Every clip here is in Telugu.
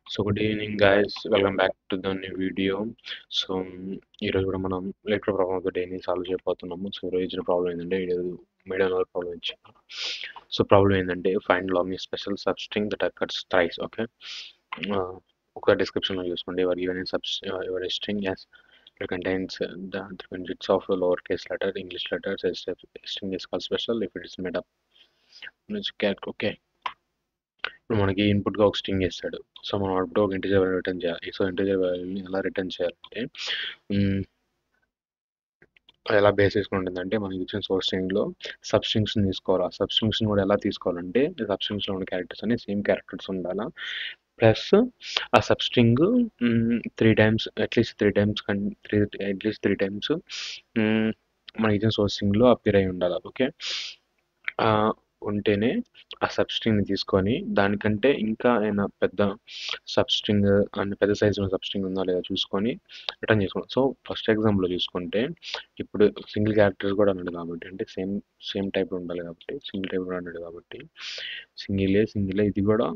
So good evening guys, welcome back to the new video. So ఈరోజు కూడా మనం ఎలక్ట్రో ప్రాబ్లమ్ ఆఫ్ ద డేని సాల్వ్ చేయబోతున్నాము. సో ఈరోజు ఇచ్చిన ప్రాబ్లం ఏంటంటే ఈరోజు మీడియం లెవెల్ ప్రాబ్లం ఇచ్చాను. సో ప్రాబ్లం ఏంటంటే find long special substring that occurs thrice. Okay, ఒక డిస్క్రిప్షన్లో చూసుకోండి. Ever given in ever string as it contains the digits of a lowercase letter, English letters. A string is called special if it is made up. Okay, ఇప్పుడు మనకి ఇన్పుట్గా ఒక స్ట్రింగ్ ఇస్తాడు. సో మనం అవుట్పుట్ ఒక ఇంటిజర్ వాల్యూ రిటర్న్ చేయాలి. సో ఇంటిజర్ వాల్యూని ఎలా రిటర్న్ చేయాలంటే ఎలా బేస్ చేసుకుని ఉంటుందంటే మనకి ఇచ్చిన సోర్స్ స్ట్రింగ్లో సబ్ స్ట్రింగ్స్ని తీసుకోవాలి. ఆ సబ్ స్ట్రింగ్స్ని కూడా ఎలా తీసుకోవాలంటే సబ్ స్ట్రింగ్స్లో ఉన్న క్యారెక్టర్స్ అన్ని సేమ్ క్యారెక్టర్స్ ఉండాలా. ప్లస్ ఆ sub string 3 times at least 3 times మనకి ఇచ్చిన సోర్స్ స్ట్రింగ్లో అపియర్ అయి ఉండాలి. ఓకే, ఉంటేనే ఆ సబ్స్ట్రింగ్ని తీసుకొని దానికంటే ఇంకా ఏమైనా పెద్ద సబ్స్ట్రింగ్ అండ్ పెద్ద సైజు ఉన్న సబ్స్ట్రింగ్ ఉందా లేదా చూసుకొని రిటర్న్ చేసుకోండి. సో ఫస్ట్ ఎగ్జాంపుల్లో చూసుకుంటే ఇప్పుడు సింగిల్ క్యారెక్టర్స్ కూడా అన్నాడు కాబట్టి, అంటే సేమ్ టైప్ ఉండాలి కాబట్టి, సింగిల్ టైప్ కూడా అన్నాడు కాబట్టి సింగిలే ఇది కూడా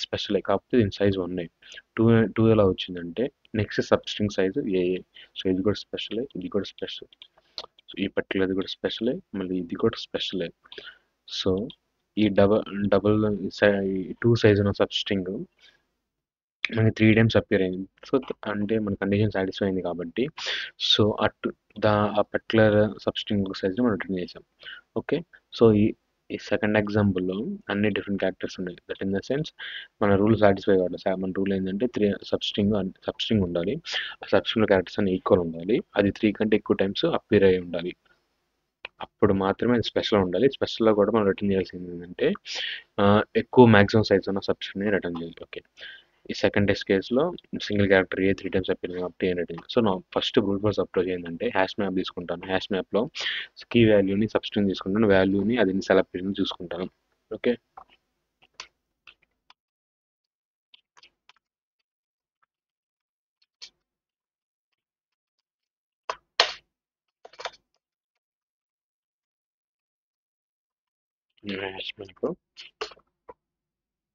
స్పెషలే, కాకపోతే దీని సైజ్ 1. టూ ఎలా వచ్చిందంటే నెక్స్ట్ సబ్స్ట్రింగ్ సైజు ఏ. సో ఇది కూడా స్పెషలే, ఇది కూడా స్పెషల్. సో ఈ పర్టికులర్ కూడా స్పెషలే, మళ్ళీ ఇది కూడా స్పెషలే. సో ఈ డబుల్ 2 సైజ్ ఉన్న సబ్స్ట్రింగ్ మనకి 3 టైమ్స్ అపియర్ అయింది. సో అంటే మన కండిషన్ సాటిస్ఫై అయింది కాబట్టి సో ఆ పర్టికులర్ సబ్స్ట్రింగ్ సైజ్ని మనం రిటర్న్ చేసాం. ఓకే, సో ఈ సెకండ్ ఎగ్జాంపుల్లో అన్ని డిఫరెంట్ క్యారెక్టర్స్ ఉన్నాయి. దట్ ఇన్ ద సెన్స్ మన రూల్ సాటిస్ఫై కావాలి. మన రూల్ ఏంటంటే సబ్స్ట్రింగ్ ఉండాలి. ఆ సబ్స్ట్రింగ్లో క్యారెక్టర్స్ అన్ని ఈక్వల్ ఉండాలి. అది 3 కంటే ఎక్కువ టైమ్స్ అపియర్ అయి ఉండాలి. అప్పుడు మాత్రమే అది స్పెషల్ ఉండాలి. స్పెషల్లో కూడా మనం రిటర్న్ చేయాల్సింది ఏంటంటే ఎక్కువ మ్యాక్సిమం సైజ్ ఉన్న సబ్స్ట్రింగ్ని రిటర్న్ చేయాలి. ఓకే, ఈ సెకండ్ టెస్ట్ కేసులో సింగిల్ క్యారెక్టర్ ఏ 3 టైమ్స్ అప్పింది కాబట్టి ఏ రిటర్న్. సో నా ఫస్ట్ బ్రూట్ ఫోర్స్ అప్రోచ్ ఏంటంటే హ్యాష్ మ్యాప్ తీసుకుంటాను. హ్యాష్ మ్యాప్లో కీ వాల్యూని సబ్స్ట్రింగ్ తీసుకుంటాను, వాల్యూని అది ఎన్నిసార్లు అప్పింది చూసుకుంటాను. Okay, hash map.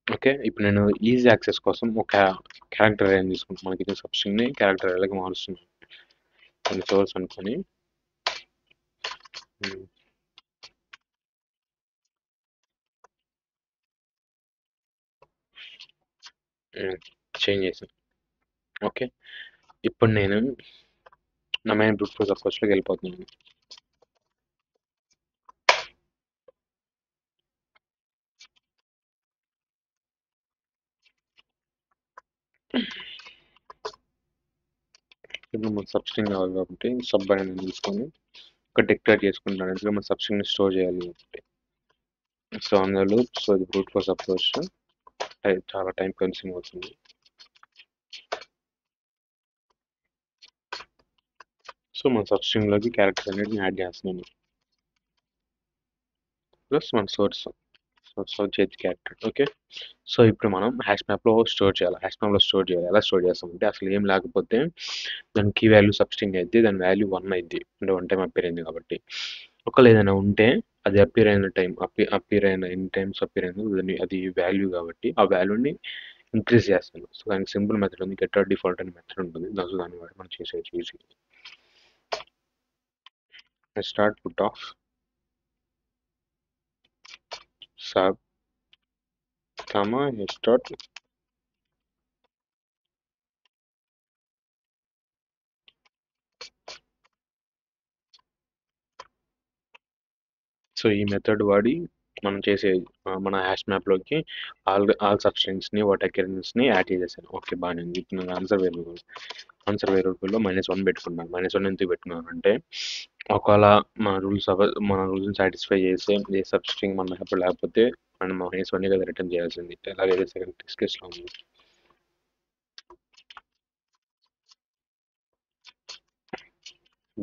ఓకే, ఇప్పుడు నేను ఈజీ యాక్సెస్ కోసం ఒక క్యారెక్టర్ అరేని తీసుకుంటాను. మనకి ఇది సబ్స్ట్రింగ్ని క్యారెక్టర్ అరేకి మారుస్తున్నాను. కొన్ని సోర్స్ అనుకొని చేంజ్ చేసాను. ఓకే, ఇప్పుడు నేను నా మెయిన్ బ్రూట్ ఫోర్స్ అప్రోచ్లోకి వెళ్ళిపోతున్నాను. ఇప్పుడు మన సబ్స్ట్రింగ్ కావాలి కాబట్టి సబ్ అనేది తీసుకొని ఒక డిక్లేర్ చేసుకుంటాను. ఎందుకంటే మన సబ్స్ట్రింగ్ని స్టోర్ చేయాలి కాబట్టి. సో అందులో సో ఇది బ్రూట్ ఫోర్స్ అప్రోచ్ చాలా టైం కన్స్యూమ్ అవుతుంది. సో మన సబ్స్ట్రింగ్లోకి క్యారెక్టర్స్ అనేది యాడ్ చేస్తున్నాను, ప్లస్ మన సోర్స్ చేతి క్యారెక్టర్. ఓకే, సో ఇప్పుడు మనం హ్యాష్ మ్యాప్లో స్టోర్ చేయాలి. ఎలా స్టోర్ చేస్తామంటే అసలు ఏం లేకపోతే దాని కీ వాల్యూ సబ్స్ట్రింగ్ అయితే దాని వాల్యూ 1 అయింది, అంటే 1 టైం అప్పేర్ అయింది కాబట్టి. ఒకవేళ ఏదైనా ఉంటే అది అప్పేర్ అయిన టైం ఎన్ని టైమ్స్ అప్పేర్ అయిందో అది వాల్యూ కాబట్టి ఆ వాల్యూని ఇంక్రీజ్ చేస్తాను. సో దానికి సింపుల్ మెథడ్ ఉంది, గెట్ డిఫాల్ట్ అనే మెథడ్ ఉంటుంది. దాన్ని వాడి మనం చేసేది easy. Start put off sub comma start. So ఈ మెథడ్ వాడి మనం చేసే మన హ్యాష్ మ్యాప్లోకి ఆల్ సబ్స్ట్రింగ్స్ని వాటి అకరెన్స్ని యాడ్ చేసేసాను. ఓకే, బాగానే ఉంది. ఇప్పుడు నేను ఆన్సర్ వేరియబుల్లో -1 పెట్టుకున్నాను. -1 ఎందుకు పెట్టుకున్నాను అంటే ఒకవేళ మన రూల్స్ని సాటిస్ఫై చేసే ఏ సబ్స్ట్రింగ్ మన అప్పుడు లేకపోతే మనం -1 కదా రిటర్న్ చేయాల్సింది. ఎలాగైతే సెకండ్ టెస్ట్ కేసులో ఉంది.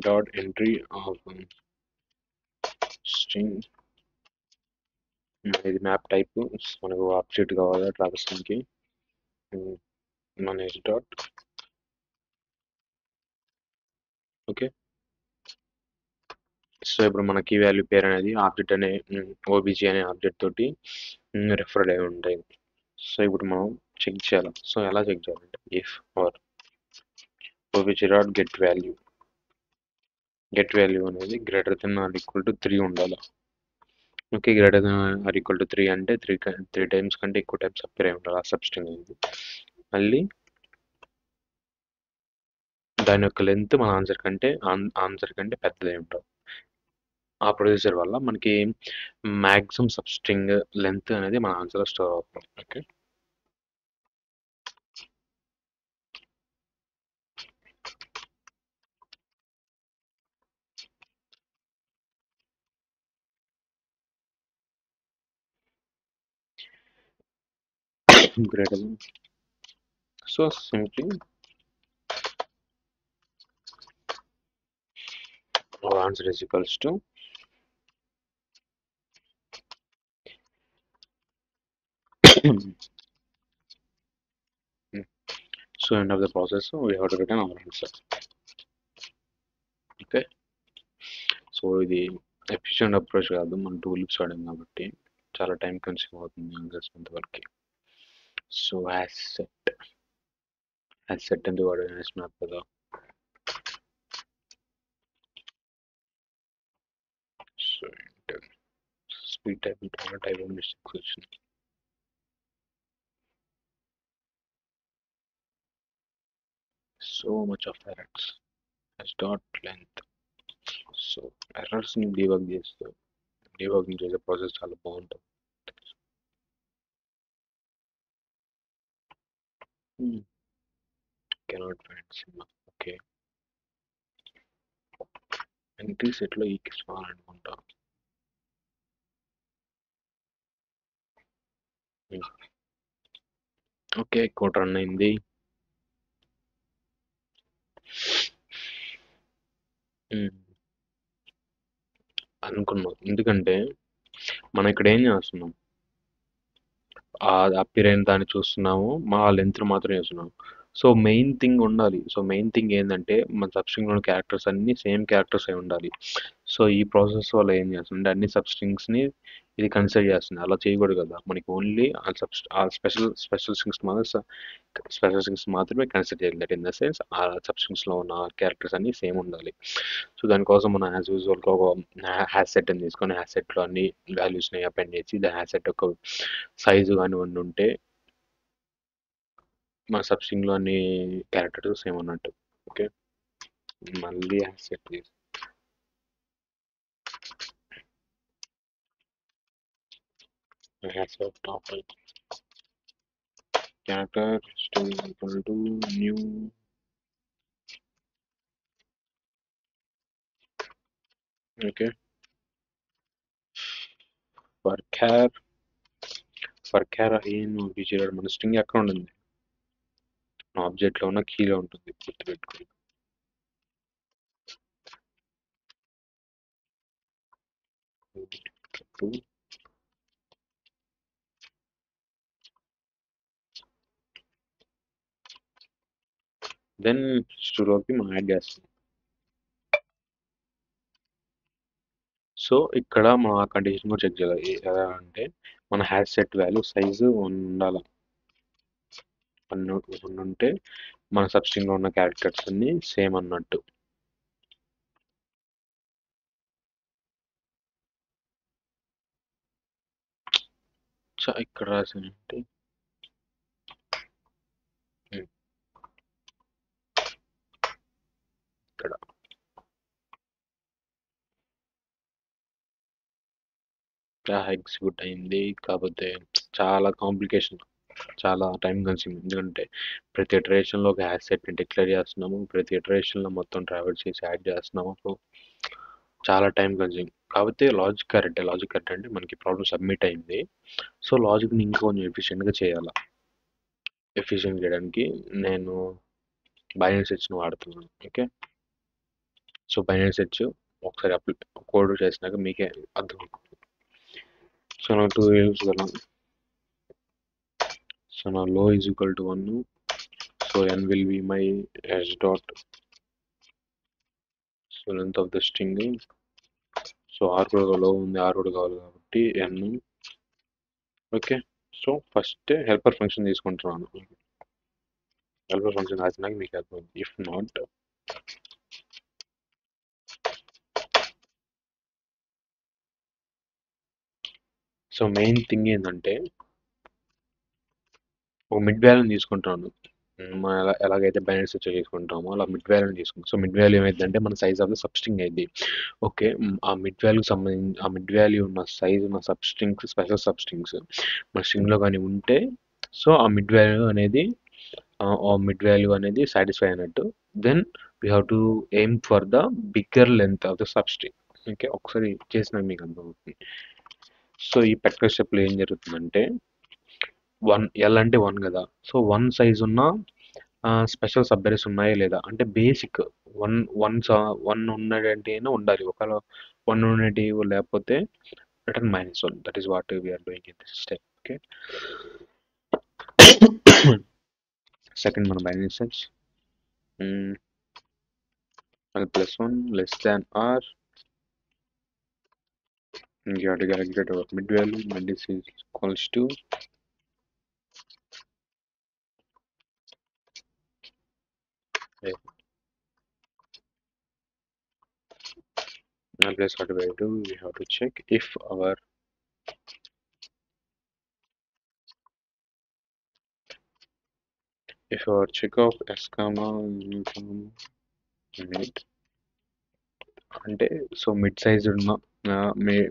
డాట్ ఎంట్రీ ఆఫ్ స్ట్రింగ్, ఇది మ్యాప్ టైప్ మనకు ఆబ్జెక్ట్ కావాలా ట్రావెర్సింగ్కి, మన డాట్. ఓకే, సో ఇప్పుడు మన కీ వాల్యూ పేరు అనేది ఆబ్జెక్ట్ అనే ఓబీజీ అనే ఆబ్జెక్ట్ తోటి రెఫర్డ్ అయి ఉంటాయి. సో ఇప్పుడు మనం చెక్ చేయాలి. సో ఎలా చెక్ చేయాలంటే if r for which dot get value అనేది greater than or equal to 3 ఉండాలి. Okay, greater than or equal to 3 అంటే త్రీ టైమ్స్ కంటే ఎక్కువ టైమ్స్ అప్పేర్ అయి ఉండాలి ఆ సబ్స్ట్రింగ్ అనేది. మళ్ళీ దాని యొక్క లెంత్ మన ఆన్సర్ కంటే పెద్దదై ఉంటుంది. ఆ ప్రొసీజర్ వల్ల మనకి మ్యాక్సిమం సబ్స్ట్రింగ్ లెంత్ అనేది మన ఆన్సర్లో స్టోర్ అవుతుంది. Okay, greater then, so simply our answer is equals to so end of the process, so we have to return our answer. Okay, so ఇది ఎఫిషియెంట్ అప్రోచ్ కాదు, మనం టూ లిప్స్ వాడాం కాబట్టి చాలా టైం కన్స్యూమ్ అవుతుంది ఆన్సర్స్ కొంతవరకు. సో హ్యాస్ సెట్ ఎందుకు వాడాను వేసినారు కదా. సో స్పీడ్ టైప్ చాలా టైప్ ఆఫ్ మిస్టేక్స్ వచ్చినాయి. So much of errors has dot length. సో ఎర్రర్స్ని డీబగ్ చేసే ప్రాసెస్ చాలా బాగుంటుంది. కెనాట్ ఫైండ్ సినిమా. ఓకే, ఎంట్రీ సెట్లో ఈకి స్మాల్ అనుకుంటా. ఓకే, కోడ్ రన్ అయింది. అనుకున్నాం, ఎందుకంటే మనం ఇక్కడ ఏం చేస్తున్నాం, అప్పిర్ అయిన దాన్ని చూస్తున్నాము, మా లెంత్ మాత్రం చేస్తున్నాము. సో మెయిన్ థింగ్ ఉండాలి. సో మెయిన్ థింగ్ ఏంటంటే మన సబ్స్ట్రింగ్లోని క్యారెక్టర్స్ అన్ని సేమ్ క్యారెక్టర్స్ అయి ఉండాలి. సో ఈ ప్రాసెస్ వల్ల ఏం చేస్తుందంటే అన్ని సబ్స్ట్రింగ్స్ని ఇది కన్సిడర్ చేస్తుంది. అలా చేయకూడదు కదా, మనకి ఓన్లీ ఆ స్పెషల్ స్ట్రింగ్స్ మాత్రమే కన్సిడర్ చేయాలి. దట్ ఇన్ ద సెన్స్ ఆ సబ్స్ట్రింగ్స్లో ఉన్న క్యారెక్టర్స్ అన్ని సేమ్ ఉండాలి. సో దానికోసం మనం యాజ్ యూజువల్గా ఒక హ్యాష్ సెట్ అని తీసుకొని హ్యాష్ సెట్లో అన్ని వాల్యూస్ని అపెండ్ చేసి దా హ్యాష్ సెట్ యొక్క సైజు కానివ్వండి ఉంటే మా సబ్స్ట్రింగ్లో అన్ని క్యారెక్టర్స్ సేమ్ అన్నట్టు. ఓకే, మళ్ళీ హ్యాష్ సెట్ చేసి hash set top character is equal to new okay for char in Vijayawada మన స్ట్రింగ్ ఎక్కడ ఉంటుంది, ఆబ్జెక్ట్ లో ఉన్న కీలో ఉంటుంది, గుర్తుపెట్టుకోండి. దెన్ స్టూలోకి మనం యాడ్ చేస్తాం. సో ఇక్కడ మనం ఆ కండిషన్ కూడా చెక్ చేయాలి. ఎలా అంటే మన హ్యాష్ సెట్ వాల్యూ సైజు ఉండాలి, ఉంటే మన సబ్స్ట్రింగ్ లో ఉన్న క్యారెక్టర్స్ అన్ని సేమ్ అన్నట్టు. ఇక్కడ రాసానంటే ఇక్కడ ఎగ్జిక్యూట్ అయింది, కాకపోతే చాలా కాంప్లికేషన్, చాలా టైం కన్స్యూమ్. ఎందుకంటే ప్రతి ఇటరేషన్లో ఒక హ్యాష్ సెట్ని డిక్లేర్ చేస్తున్నాము, ప్రతి ఇటరేషన్లో మొత్తం ట్రావెల్ చేసి యాడ్ చేస్తున్నాము. సో చాలా టైం కన్స్యూమ్. కాకపోతే లాజిక్ కరెక్ట్ అంటే మనకి ప్రాబ్లమ్ సబ్మిట్ అయింది. సో లాజిక్ని ఇంకా కొంచెం ఎఫిషియెంట్గా చేయాలి. ఎఫిషియెంట్ చేయడానికి నేను బైనరీ సెర్చ్ని వాడుతున్నాను. ఓకే, సో బైనరీ సెర్చ్ ఒకసారి కోడ్ చేసినాక మీకే అర్థం. సో నా 2 వేవ్స్ గల, సో నా లో is equal to 1, so n will be my h dot, so length of the string, so r కూడా లో ఉంది, r కూడా కావాలి కాబట్టి n. Okay, so first helper function తీసుకుంటున్నాను. హెల్పర్ ఫంక్షన్ రాసినాక మీకు హెల్ప్ అవుతుంది. If not, so main thing ఏంటంటే ఒక మిడ్ వాల్యూని తీసుకుంటాను. మనం ఎలాగైతే బైనరీ సెర్చ్ చేసుకుంటామో అలా మిడ్ వాల్యూని తీసుకుంటాం. సో మిడ్ వాల్యూ ఏమైందంటే మన సైజ్ ఆఫ్ ద సబ్స్ట్రింగ్ అయింది. ఓకే, ఆ మిడ్ వాల్యూకి సంబంధించి ఆ మిడ్ వాల్యూ ఉన్న సైజ్ ఉన్న సబ్స్ట్రింగ్స్, స్పెషల్ సబ్స్ట్రింగ్స్ మన స్ట్రింగ్లో కానీ ఉంటే, సో ఆ మిడ్ వాల్యూ అనేది సాటిస్ఫై అయినట్టు. Then we have to aim for the bigger length of the substring. Okay, ఒకసారి చేసిన మీకు అర్థమవుతుంది. సో ఈ పెట్రోల్ స్టెప్లో ఏం జరుగుతుందంటే, ఎల్ అంటే 1 కదా, సో 1 సైజ్ ఉన్న స్పెషల్ సబ్అరేస్ ఉన్నాయా లేదా అంటే బేసిక్ వన్ వన్ వన్ ఉన్నదంటే ఉండాలి. ఒకవేళ 1 ఉన్నది లేకపోతే return -1. That is what we are doing in this step. Okay, second మన binary search l+1 less than r, you have to calculate our mid value. Mid is equals to plus what we do, we have to check if our check of s comma mid అంటే సో మిడ్ సైజ్ ఉన్న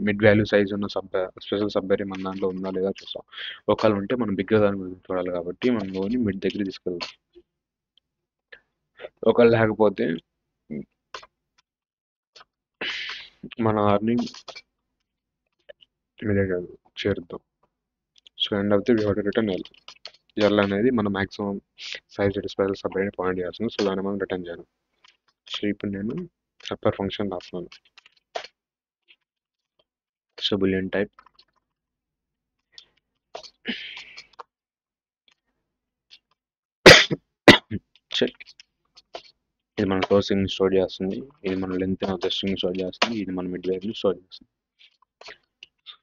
మిడ్ వాల్యూ సైజ్ ఉన్న స్పెషల్ సబ్అరే మన దాంట్లో ఉందా లేదా చూస్తాం. ఒకవేళ ఉంటే మనం బిగ్గర్ దాని గురించి చూడాలి కాబట్టి మనం ఓన్లీ మిడ్ దగ్గర తీసుకెళ్తాం. ఒకవేళ లేకపోతే మన ఆర్నింగ్ మీదే కాదు చేరుద్దాం. So end of the we have to return L. L అనేది మన maximum size special subarray point చేయాల్సింది. సో దాన్ని మనం రిటర్న్ చేయాలి. సో ఇప్పుడు నేను హెల్పర్ ఫంక్షన్ రాస్తున్నాను. So boolean type check. ఇది మన సోర్సింగ్ స్టోర్ చేస్తుంది, ఇది మన length of the string store చేస్తుంది, ఇది మన మిడ్ వాల్యూ స్టోర్ చేస్తుంది.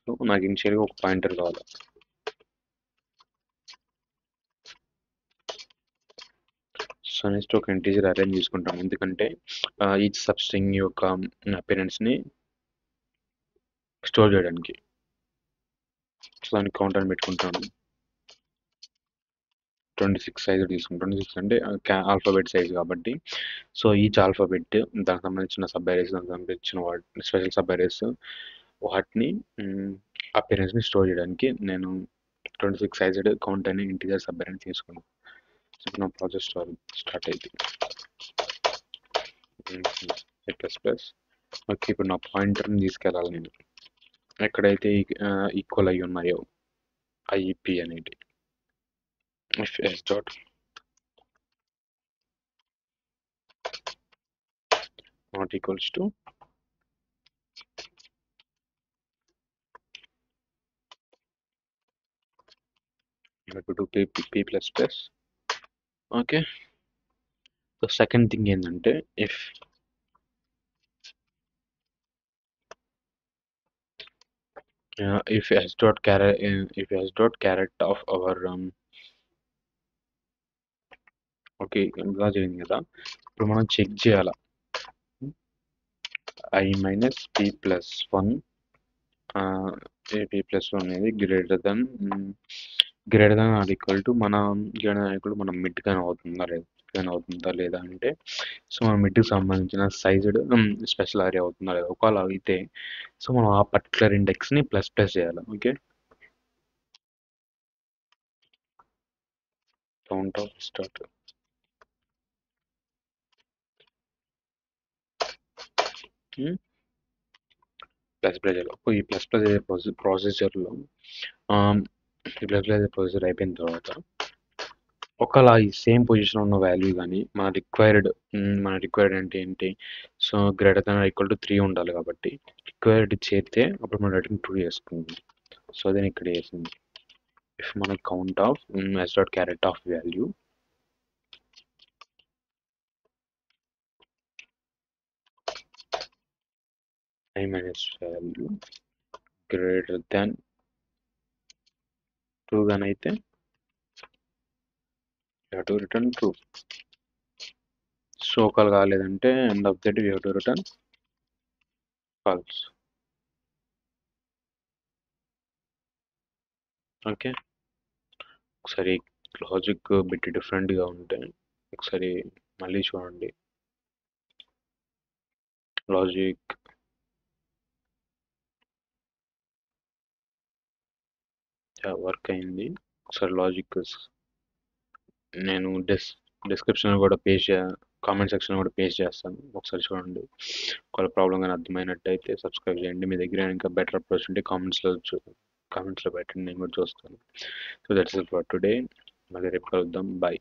సో నాకు ఇనిషియల్గా ఒక పాయింటర్ కావాలి. సో నెక్స్ట్ ఒక ఇంటీజర్ అరేంజ్ తీసుకుంటాం, ఎందుకంటే ఈచ్ సబ్ స్ట్రింగ్ యొక్క అపిరెన్స్ని స్టోర్ చేయడానికి. సో దానికి కౌంటర్ అని పెట్టుకుంటాను. 26 సైజ్ తీసుకుంటాం. 26 అంటే ఆల్ఫాబెట్ సైజ్ కాబట్టి, సో ఈచ్ ఆల్ఫాబెట్ దానికి సంబంధించిన సబ్ అరేస్, దానికి సంబంధించిన స్పెషల్ సబ్ అరేస్ వాటిని అపిరెన్స్ని స్టోర్ చేయడానికి నేను 26 సైజెడ్ కౌంట్ అనే ఇంటీజర్ సబ్ అరేని తీసుకున్నాను. సో నా ప్రాజెక్ట్ స్టార్ట్ అయింది. ప్లస్ ఓకే, ఇప్పుడు నా పాయింటర్ని తీసుకెళ్ళాలి నేను ఎక్కడైతే ఈక్వల్ అయ్యి ఉన్నాయో ఐపి అనేది. if s dot not equals to to do p plus plus. Okay, the second thing ఏంటంటే if s dot caret of our okay ఇలా జరిగింది కదా, ఇప్పుడు మనం చెక్ చేయాలి i minus p plus 1 p plus 1 అనేది greater than or equal to మనం మిడ్ కానీ అవుతుందా లేదా అంటే, సో మన మిడ్కి సంబంధించిన సైజుడ్ స్పెషల్ ఏరియా అవుతుందా లేదా. ఒకవేళ అయితే సో మనం ఆ పర్టికులర్ ఇండెక్స్ని ప్లస్ చేయాలి. Okay, count of start plus చేయాలి. ఈ ప్రాసెసర్లో ఈ ప్రాసెసర్ అయిపోయిన తర్వాత ఒకవేళ ఈ సేమ్ పొజిషన్ ఉన్న వాల్యూ కానీ మన రిక్వైర్డ్ అంటే ఏంటి, so greater than equal to 3 ఉండాలి కాబట్టి రిక్వైర్డ్ చేస్తే అప్పుడు మనం రిటర్న్ 2 చేసుకుంటాం. సో అదే ఇక్కడ చేసింది. ఇఫ్ మన count of s dot char at of value i minus value greater than true గాని అయితే you have to return true. So call కాలేదంటే end of the day you have to return false. Okay, ఒకసారి లాజిక్ బిట్ డిఫరెంట్గా ఉంటే ఒకసారి మళ్ళీ చూడండి. లాజిక్ వర్క్ అయింది. ఒకసారి లాజిక్ నేను డిస్క్రిప్షన్ కూడా కామెంట్ సెక్షన్ కూడా పేస్ట్ చేస్తాను, ఒకసారి చూడండి. ఒకవేళ ప్రాబ్లం కానీ అర్థమైనట్టయితే సబ్స్క్రైబ్ చేయండి. మీ దగ్గర ఇంకా బెటర్ అప్రోచ్ ఉంటే కామెంట్స్లో పెట్టండి, నేను కూడా చూస్తాను. So that's it for today. మళ్ళీ రేపు కలుద్దాం. బాయ్.